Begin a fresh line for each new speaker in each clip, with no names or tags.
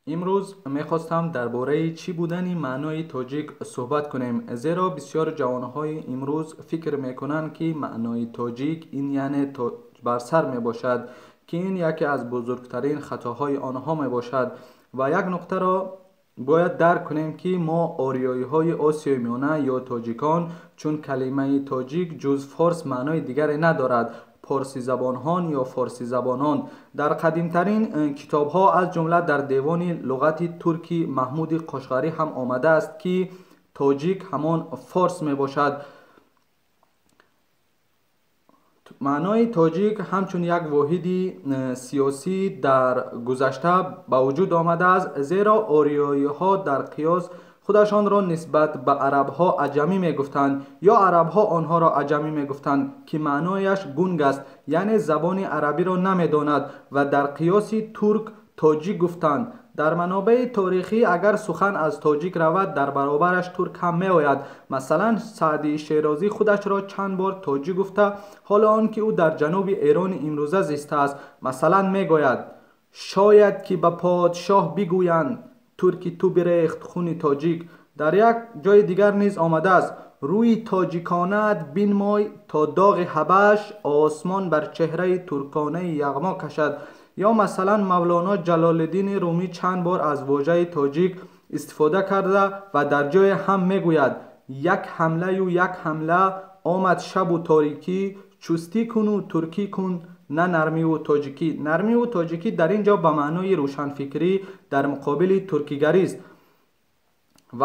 امروز میخواستم درباره چی بودن معنای تاجیک صحبت کنیم، زیرا بسیار جوانهای امروز فکر میکنند که معنای تاجیک این یعنی بر سر می باشد، که این یکی از بزرگترین خطاهای آنها می باشد. و یک نکته را باید درک کنیم که ما آریایی های آسیای میانه یا تاجیکان، چون کلمه تاجیک جز فارس معنای دیگری ندارد. پارسی زبانان یا فارسی زبانان در قدیمترین کتاب ها از جمله در دیوان لغت ترکی محمود قشقری هم آمده است که تاجیک همان فارس می باشد. معنای تاجیک همچون یک واحد سیاسی در گذشته به وجود آمده است، زیرا آریایی ها در قیاس خودشان را نسبت به عرب ها عجمی می گفتند یا عرب ها آنها را عجمی می گفتند، که معنایش گنگ است، یعنی زبان عربی را نمی داند و در قیاس ترک تاجیک گفتند. در منابع تاریخی اگر سخن از تاجیک رود در برابرش ترک هم می آید. مثلا سعدی شیرازی خودش را چند بار تاجیک گفته، حالا آنکه او در جنوب ایران امروزه زیسته است. مثلا می گوید شاید که به پادشاه بگویند ترکی تو بریخت خون تاجیک. در یک جای دیگر نیز آمده است روی تاجیکانت بنمای تا داغ حبش آسمان بر چهره ترکانه یغما کشد. یا مثلا مولانا جلال الدین رومی چند بار از واژه تاجیک استفاده کرده و در جای هم میگوید یک حمله و یک حمله آمد شب و تاریکی، چستی کن و ترکی کن نه نرمی و تاجیکی. نرمی و تاجیکی در اینجا به معنای روشنفکری در مقابل ترکیگری است. و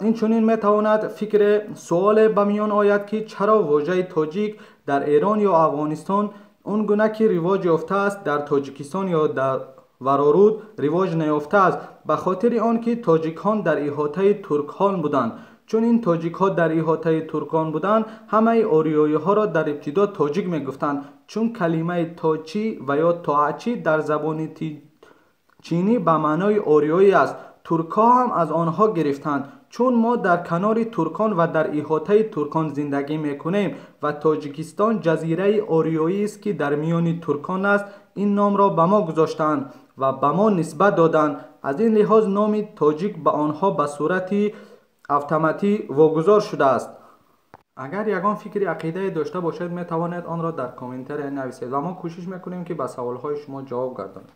این چنین میتواند فکر سوال به میان آید که چرا واژه تاجیک در ایران یا افغانستان اون گونه که رواج یافته است در تاجیکستان یا در ورارود رواج نیافته است؟ به خاطر آنکه تاجیکان در احاطه ترکان بودند. چون این تاجیک ها در احاطه ترکان بودند، همه آریایی ها را در ابتدا تاجیک می گفتند، چون کلمه تاچی و یا تاچی در زبان چینی به معنای آریایی است. ترکا هم از آنها گرفتند. چون ما در کنار ترکان و در احاطه ترکان زندگی میکنیم و تاجیکستان جزیره آریایی است که در میان ترکان است، این نام را به ما گذاشتند و به ما نسبت دادند. از این لحاظ نام تاجیک به آنها به صورت اتوماتیک واگذار شده است. اگر یگان فکری عقیده داشته باشید می توانید آن را در کامنتر نویسید و ما کوشش میکنیم که به سوالهای شما جواب گردانیم.